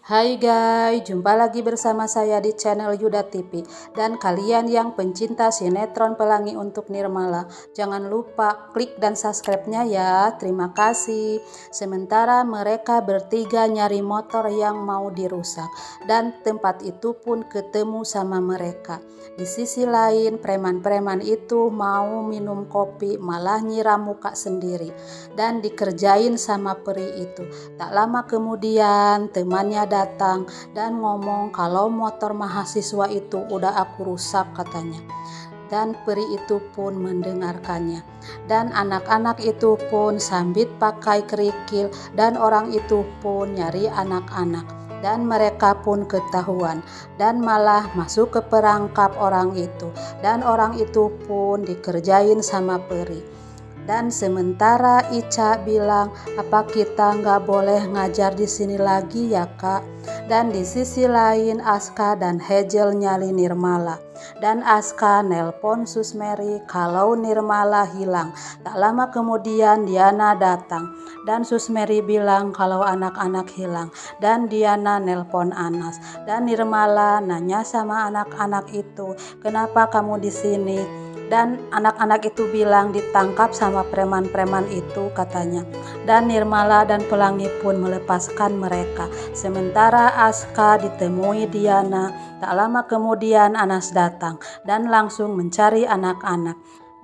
Hai guys, jumpa lagi bersama saya di channel Yuda TV. Dan kalian yang pencinta sinetron Pelangi untuk Nirmala, jangan lupa klik dan subscribe-nya ya. Terima kasih. Sementara mereka bertiga nyari motor yang mau dirusak, dan tempat itu pun ketemu sama mereka. Di sisi lain, preman-preman itu mau minum kopi, malah nyiram muka sendiri dan dikerjain sama peri itu. Tak lama kemudian temannya datang dan ngomong kalau motor mahasiswa itu udah aku rusak katanya. Dan peri itu pun mendengarkannya. Dan anak-anak itu pun sambit pakai kerikil, dan orang itu pun nyari anak-anak. Dan mereka pun ketahuan dan malah masuk ke perangkap orang itu. Dan orang itu pun dikerjain sama peri. Dan sementara Ica bilang, apa kita nggak boleh ngajar di sini lagi ya kak? Dan di sisi lain Aska dan Hejel nyali Nirmala. Dan Aska nelpon Susmeri kalau Nirmala hilang. Tak lama kemudian Diana datang. Dan Susmeri bilang kalau anak-anak hilang. Dan Diana nelpon Anas. Dan Nirmala nanya sama anak-anak itu, kenapa kamu di sini? Dan anak-anak itu bilang ditangkap sama preman-preman itu katanya. Dan Nirmala dan Pelangi pun melepaskan mereka. Sementara Aska ditemui Diana. Tak lama kemudian Anas datang dan langsung mencari anak-anak.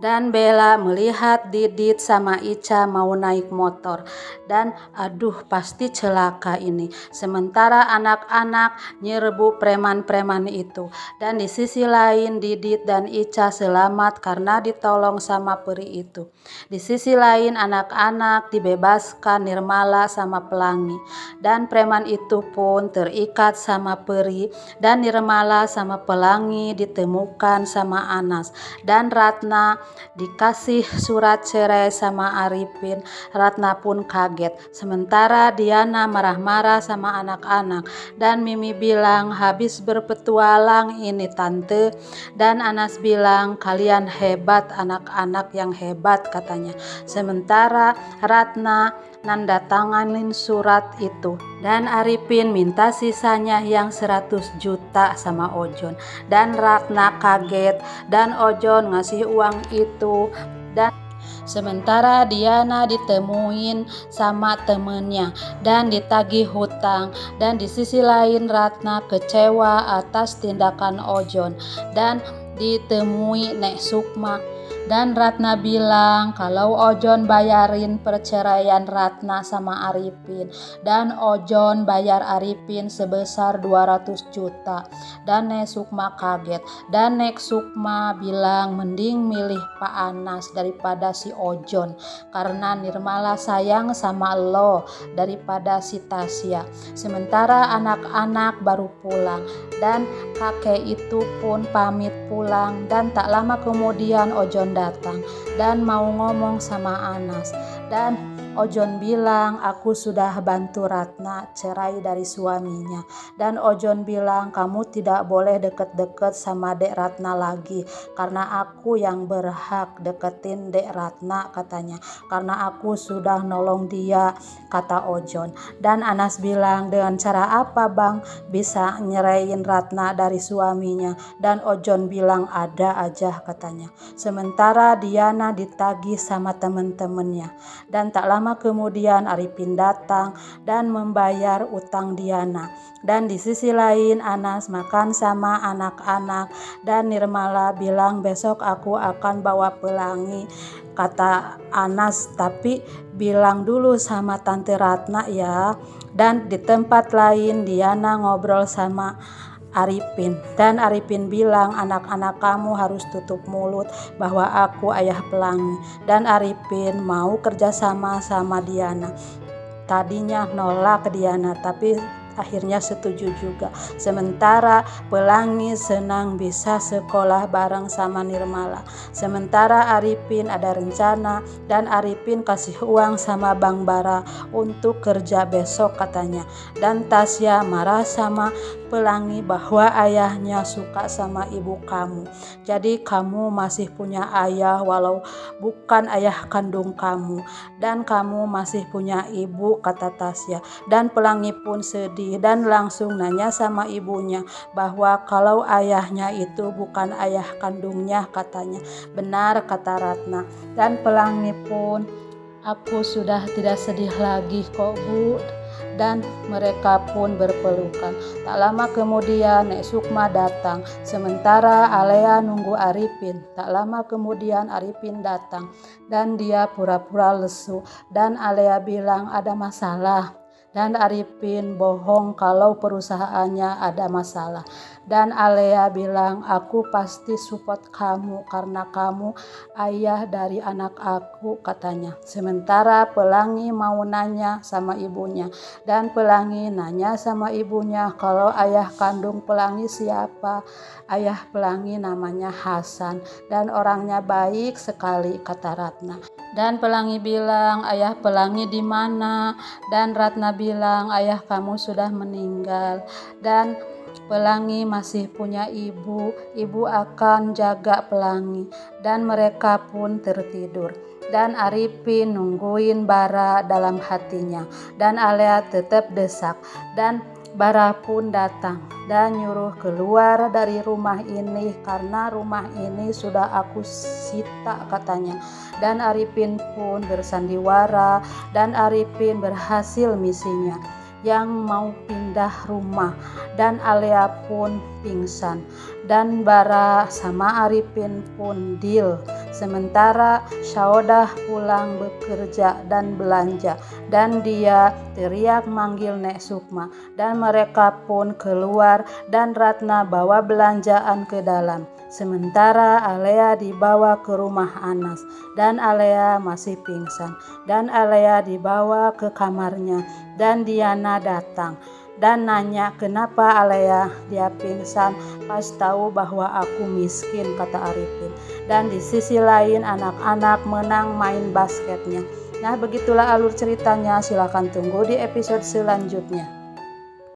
Dan Bella melihat Didit sama Ica mau naik motor. Dan aduh pasti celaka ini. Sementara anak-anak nyerbu preman-preman itu. Dan di sisi lain Didit dan Ica selamat karena ditolong sama peri itu. Di sisi lain anak-anak dibebaskan Nirmala sama Pelangi. Dan preman itu pun terikat sama peri. Dan Nirmala sama Pelangi ditemukan sama Anas. Dan Ratna dikasih surat cerai sama Arifin. Ratna pun kaget. Sementara Diana marah-marah sama anak-anak. Dan Mimi bilang habis berpetualang ini tante. Dan Anas bilang kalian hebat, anak-anak yang hebat katanya. Sementara Ratna nanda tanganin surat itu. Dan Arifin minta sisanya yang 100 juta sama Ojon. Dan Ratna kaget dan Ojon ngasih uang itu. Dan sementara Diana ditemuin sama temennya dan ditagih hutang. Dan di sisi lain Ratna kecewa atas tindakan Ojon dan ditemui Nek Sukma. Dan Ratna bilang kalau Ojon bayarin perceraian Ratna sama Arifin. Dan Ojon bayar Arifin sebesar 200 juta. Dan Nek Sukma kaget. Dan Nek Sukma bilang mending milih Pak Anas daripada si Ojon. Karena Nirmala sayang sama lo daripada si Tasya. Sementara anak-anak baru pulang. Dan kakek itu pun pamit pulang. Dan tak lama kemudian Ojon datang dan mau ngomong sama Anas. Dan Ojon bilang aku sudah bantu Ratna cerai dari suaminya. Dan Ojon bilang kamu tidak boleh deket-deket sama Dek Ratna lagi karena aku yang berhak deketin Dek Ratna katanya. Karena aku sudah nolong dia kata Ojon. Dan Anas bilang dengan cara apa bang bisa nyerain Ratna dari suaminya? Dan Ojon bilang ada aja katanya. Sementara Diana ditagih sama temen-temennya. Dan tak lama kemudian Arifin datang dan membayar utang Diana. Dan di sisi lain Anas makan sama anak-anak. Dan Nirmala bilang besok aku akan bawa Pelangi kata Anas, tapi bilang dulu sama Tante Ratna ya. Dan di tempat lain Diana ngobrol sama Arifin. Dan Arifin bilang anak-anak kamu harus tutup mulut bahwa aku ayah Pelangi. Dan Arifin mau kerjasama sama Diana. Tadinya nolak ke Diana tapi akhirnya setuju juga. Sementara Pelangi senang bisa sekolah bareng sama Nirmala. Sementara Arifin ada rencana dan Arifin kasih uang sama Bang Bara untuk kerja besok katanya. Dan Tasya marah sama Pelangi bahwa ayahnya suka sama ibu kamu. Jadi kamu masih punya ayah walau bukan ayah kandung kamu. Dan kamu masih punya ibu, kata Tasya. Dan Pelangi pun sedih dan langsung nanya sama ibunya bahwa kalau ayahnya itu bukan ayah kandungnya, katanya. Benar, kata Ratna. Dan Pelangi pun, aku sudah tidak sedih lagi kok, Bu. Dan mereka pun berpelukan. Tak lama kemudian Nek Sukma datang, sementara Alea nunggu Arifin. Tak lama kemudian Arifin datang dan dia pura-pura lesu dan Alea bilang ada masalah. Dan Arifin bohong kalau perusahaannya ada masalah. Dan Alea bilang, aku pasti support kamu karena kamu ayah dari anak aku, katanya. Sementara Pelangi mau nanya sama ibunya. Dan Pelangi nanya sama ibunya kalau ayah kandung Pelangi siapa. Ayah Pelangi namanya Hasan dan orangnya baik sekali, kata Ratna. Dan Pelangi bilang, ayah Pelangi di mana? Dan Ratna bilang, ayah kamu sudah meninggal. Dan Pelangi masih punya ibu akan jaga Pelangi. Dan mereka pun tertidur. Dan Arifin nungguin Bara dalam hatinya. Dan Alea tetap desak. Dan Bara pun datang dan nyuruh keluar dari rumah ini karena rumah ini sudah aku sita, katanya. Dan Arifin pun bersandiwara dan Arifin berhasil misinya yang mau pindah rumah. Dan Alea pun pingsan dan Bara sama Arifin pun deal. Sementara Syaudah pulang bekerja dan belanja dan dia teriak manggil Nek Sukma dan mereka pun keluar dan Ratna bawa belanjaan ke dalam. Sementara Alea dibawa ke rumah Anas dan Alea masih pingsan dan Alea dibawa ke kamarnya dan Diana datang dan nanya kenapa Alea dia pingsan pas tahu bahwa aku miskin, kata Arifin. Dan di sisi lain anak-anak menang main basketnya. Nah, begitulah alur ceritanya. Silahkan tunggu di episode selanjutnya.